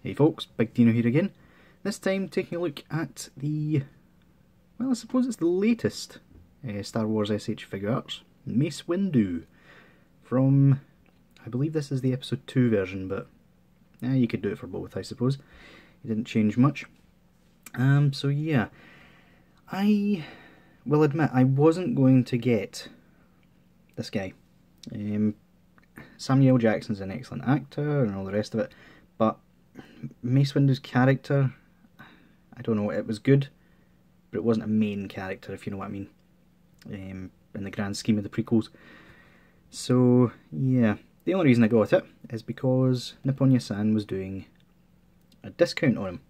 Hey folks, Big Deano here again. This time taking a look at the, well, I suppose it's the latest Star Wars SH Figuarts, Mace Windu, from, I believe this is the episode 2 version, but you could do it for both, I suppose. It didn't change much. So yeah, I will admit I wasn't going to get this guy. Samuel Jackson's an excellent actor and all the rest of it, but Mace Windu's character, I don't know, it was good, but it wasn't a main character, if you know what I mean, in the grand scheme of the prequels. So yeah, the only reason I got it is because Nipponia-san was doing a discount on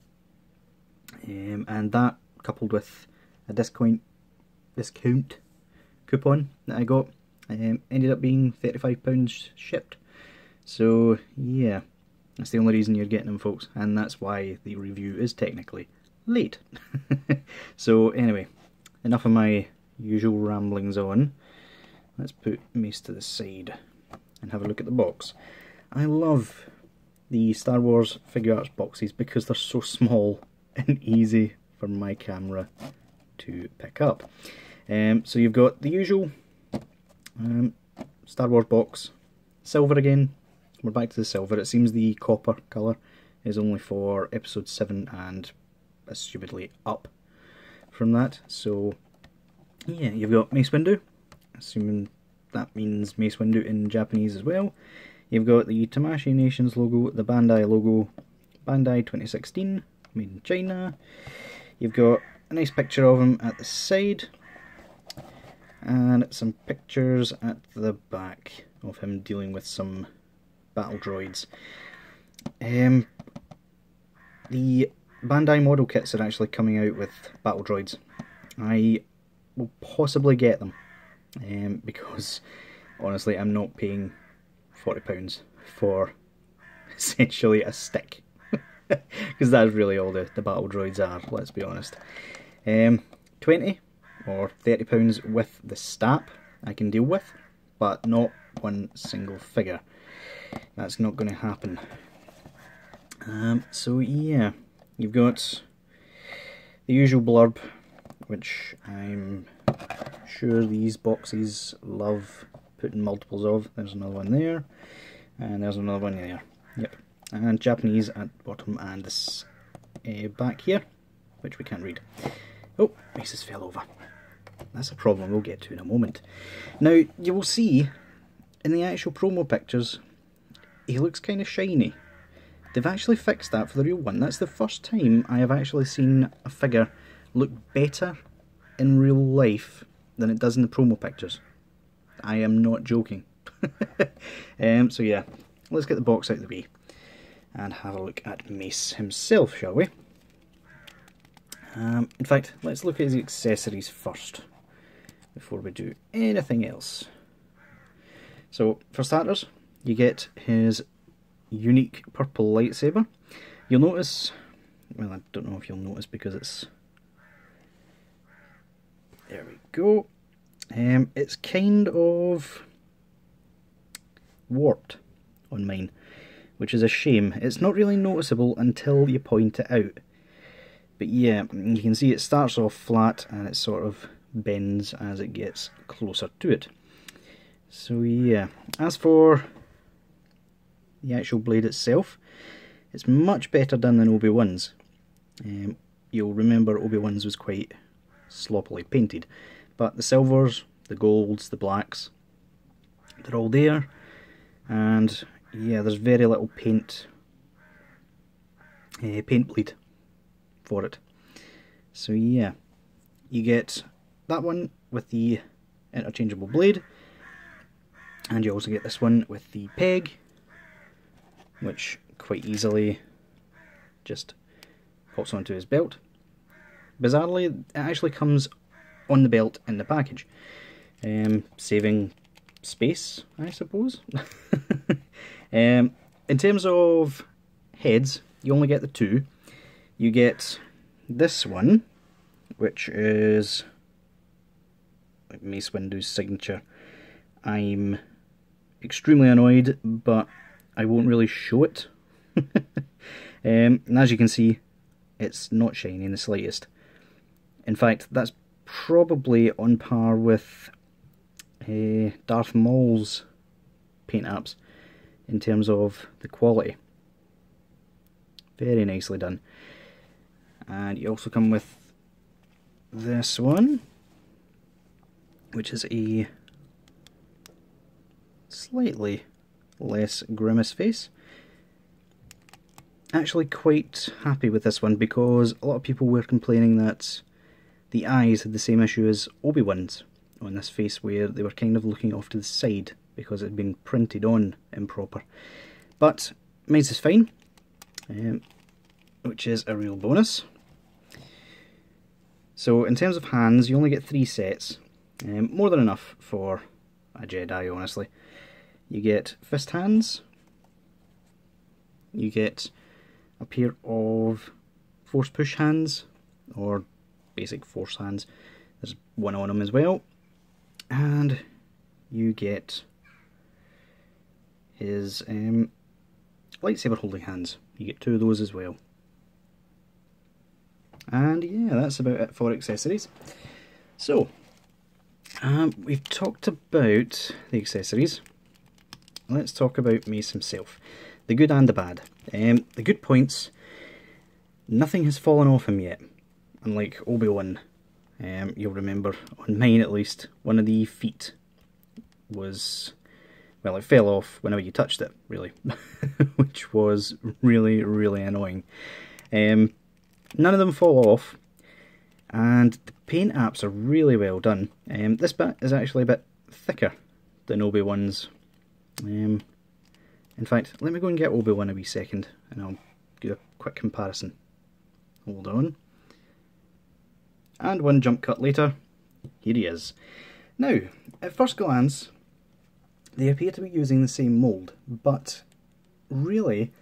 him, and that coupled with a discount coupon that I got ended up being £35 shipped. So yeah, that's the only reason you're getting them, folks, and that's why the review is technically late. So anyway, enough of my usual ramblings on. Let's put Mace to the side and have a look at the box. I love the Star Wars Figuarts boxes because they're so small and easy for my camera to pick up. So you've got the usual Star Wars box, silver again. We're back to the silver. It seems the copper colour is only for episode 7 and stupidly up from that. So yeah, you've got Mace Windu, assuming that means Mace Windu in Japanese as well. You've got the Tamashii Nations logo, the Bandai logo, Bandai 2016, made in China. You've got a nice picture of him at the side, and some pictures at the back of him dealing with some battle droids. The Bandai model kits are actually coming out with battle droids. I will possibly get them, because honestly I'm not paying £40 for essentially a stick, because that's really all the battle droids are, let's be honest. 20 or £30 with the stap I can deal with, but not one single figure. That's not going to happen. So yeah, you've got the usual blurb, which I'm sure these boxes love putting multiples of. There's another one there, and there's another one there. Yep, and Japanese at the bottom, and this back here, which we can't read. Oh, Mace fell over. That's a problem we'll get to in a moment. Now, you will see in the actual promo pictures, he looks kind of shiny. They've actually fixed that for the real one. That's the first time I have actually seen a figure look better in real life than it does in the promo pictures. I am not joking. So yeah, let's get the box out of the way and have a look at Mace himself, shall we? In fact, let's look at his accessories first before we do anything else. So, for starters, you get his unique purple lightsaber. You'll notice, well, I don't know if you'll notice because it's, there we go, it's kind of warped on mine, which is a shame. It's not really noticeable until you point it out. But yeah, you can see it starts off flat and it sort of bends as it gets closer to it. So yeah, as for the actual blade itself, it's much better done than Obi-Wan's. You'll remember Obi-Wan's was quite sloppily painted, but the silvers, the golds, the blacks, they're all there, and yeah, there's very little paint bleed for it. So yeah, you get that one with the interchangeable blade, and you also get this one with the peg, which quite easily just pops onto his belt. Bizarrely, it actually comes on the belt in the package, saving space, I suppose. In terms of heads, you only get the two. You get this one, which is Mace Windu's signature. I'm extremely annoyed, but I won't really show it. And as you can see, it's not shiny in the slightest. In fact, that's probably on par with Darth Maul's paint apps in terms of the quality. Very nicely done. And you also come with this one, which is a slightly less grimace face. Actually quite happy with this one because a lot of people were complaining that the eyes had the same issue as Obi-Wan's on this face, where they were kind of looking off to the side because it had been printed on improper. But Mace is fine, which is a real bonus. So in terms of hands, you only get 3 sets, more than enough for a Jedi, honestly. You get fist hands, you get a pair of force push hands, or basic force hands. There's one on them as well. And you get his lightsaber holding hands. You get 2 of those as well. And yeah, that's about it for accessories. So, we've talked about the accessories. Let's talk about Mace himself. The good and the bad. The good points, nothing has fallen off him yet. Unlike Obi-Wan, you'll remember, on mine at least, one of the feet was, well, it fell off whenever you touched it, really, which was really, really annoying. None of them fall off, and the paint apps are really well done. This bit is actually a bit thicker than Obi-Wan's. In fact, let me go and get Obi-Wan a wee second, and I'll do a quick comparison. Hold on. And one jump cut later, here he is. Now, at first glance, they appear to be using the same mould, but really,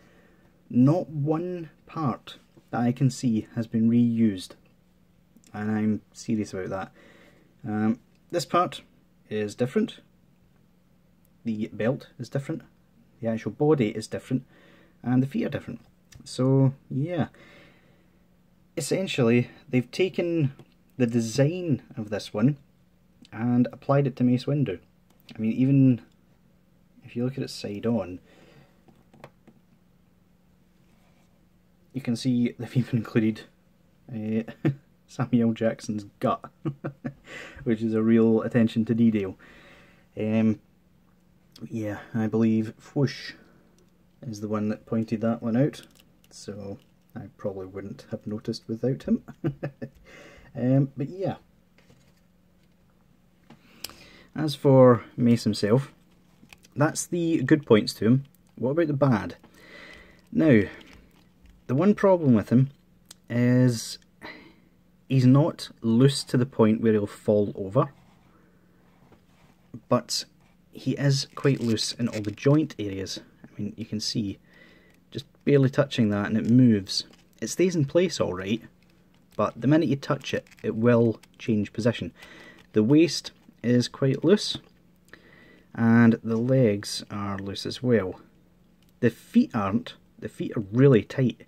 not one part that I can see has been reused, and I'm serious about that. This part is different, the belt is different, the actual body is different, and the feet are different. So yeah, essentially they've taken the design of this one and applied it to Mace Windu. I mean, even if you look at it side on, you can see they've even included Samuel Jackson's gut, which is a real attention to detail. Yeah, I believe Whoosh is the one that pointed that one out, so I probably wouldn't have noticed without him. But yeah. As for Mace himself, that's the good points to him. What about the bad? Now, the one problem with him is he's not loose to the point where he'll fall over, but he is quite loose in all the joint areas. I mean, you can see just barely touching that and it moves. It stays in place alright, but the minute you touch it, it will change position. The waist is quite loose, and the legs are loose as well. The feet aren't. The feet are really tight,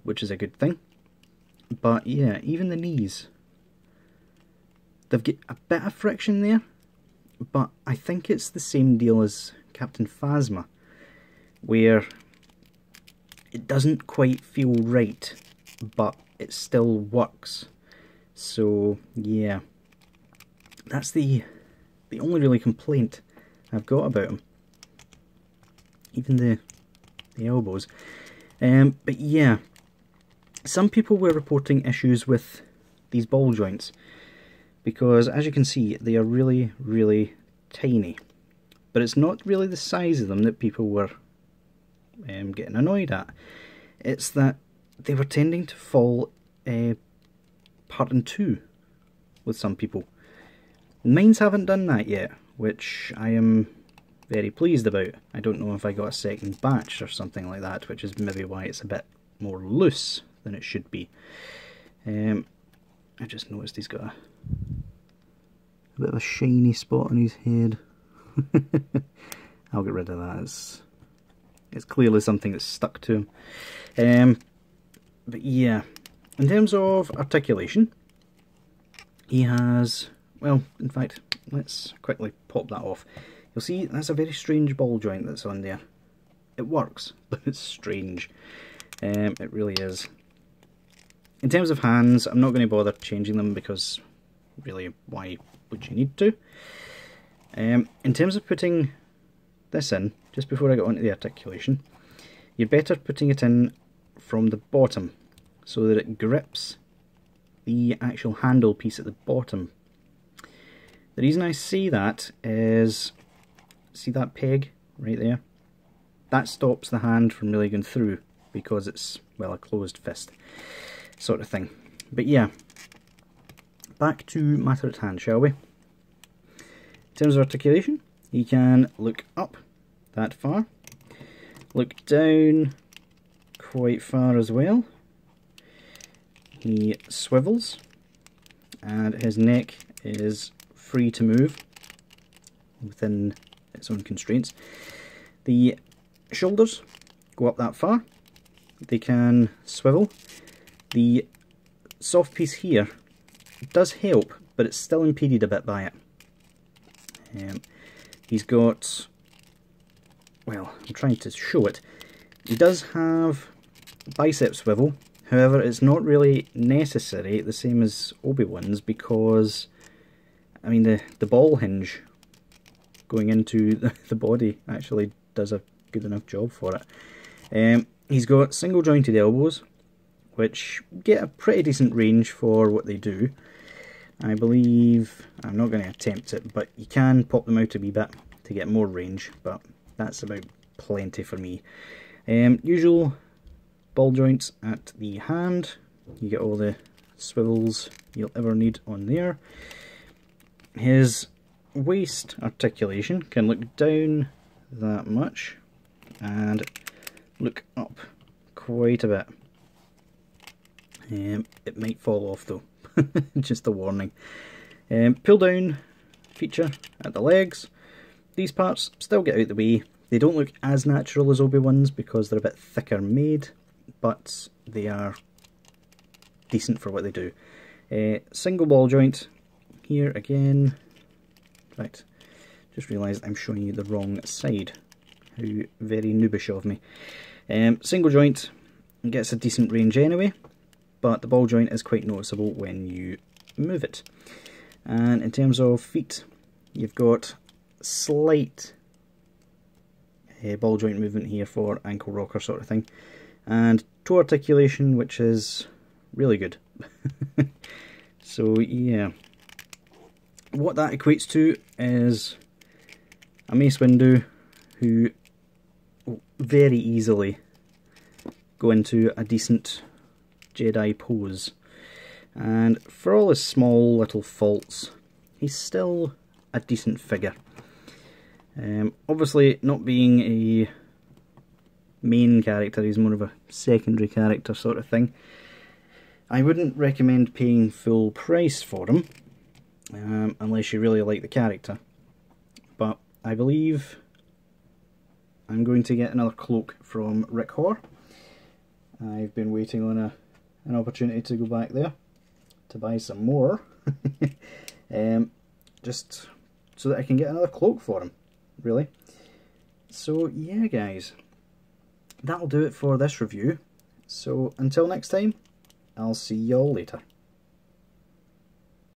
which is a good thing. But yeah, even the knees, they've got a bit of friction there, but I think it's the same deal as Captain Phasma, where it doesn't quite feel right, but it still works. So yeah, that's the only really complaint I've got about him. Even the elbows. But yeah, some people were reporting issues with these ball joints, because as you can see, they are really, really tiny. But it's not really the size of them that people were getting annoyed at. It's that they were tending to fall part in two with some people. Mines haven't done that yet, which I am very pleased about. I don't know if I got a second batch or something like that, which is maybe why it's a bit more loose than it should be. I just noticed he's got a bit of a shiny spot on his head. I'll get rid of that. It's clearly something that's stuck to But yeah, in terms of articulation, he has, well, in fact, let's quickly pop that off. You'll see that's a very strange ball joint that's on there. It works, but it's strange. It really is. In terms of hands, I'm not going to bother changing them because really, why would you need to? In terms of putting this in, just before I get onto the articulation, you're better putting it in from the bottom so that it grips the actual handle piece at the bottom. The reason I say that is, see that peg right there? That stops the hand from really going through because it's, well, a closed fist sort of thing. But yeah, back to matter at hand, shall we? In terms of articulation, you can look up that far, look down quite far as well. He swivels, and his neck is free to move within its own constraints. The shoulders go up that far, they can swivel. The soft piece here does help, but it's still impeded a bit by it. He's got, well, I'm trying to show it. He does have bicep swivel, however it's not really necessary, the same as Obi-Wan's, because I mean the ball hinge going into the body actually does a good enough job for it. He's got single jointed elbows, which get a pretty decent range for what they do. I believe, I'm not going to attempt it, but you can pop them out a wee bit to get more range, but that's about plenty for me. Usual ball joints at the hand, you get all the swivels you'll ever need on there. His waist articulation can look down that much and look up quite a bit. It might fall off though, just a warning. Pull down feature at the legs. These parts still get out the way. They don't look as natural as Obi-Wan's because they're a bit thicker made, but they are decent for what they do. Single ball joint here again. In fact, just realised I'm showing you the wrong side. How very noobish of me. Single joint gets a decent range anyway, but the ball joint is quite noticeable when you move it. And in terms of feet, you've got slight ball joint movement here for ankle rocker sort of thing, and toe articulation, which is really good. So yeah, what that equates to is a Mace Windu who will very easily go into a decent Jedi pose, and for all his small little faults, he's still a decent figure. Obviously, not being a main character, he's more of a secondary character sort of thing. I wouldn't recommend paying full price for him, unless you really like the character. But I believe I'm going to get another cloak from Rick Hoare. I've been waiting on an opportunity to go back there to buy some more, just so that I can get another cloak for him, really. So yeah guys, that'll do it for this review. So until next time, I'll see y'all later.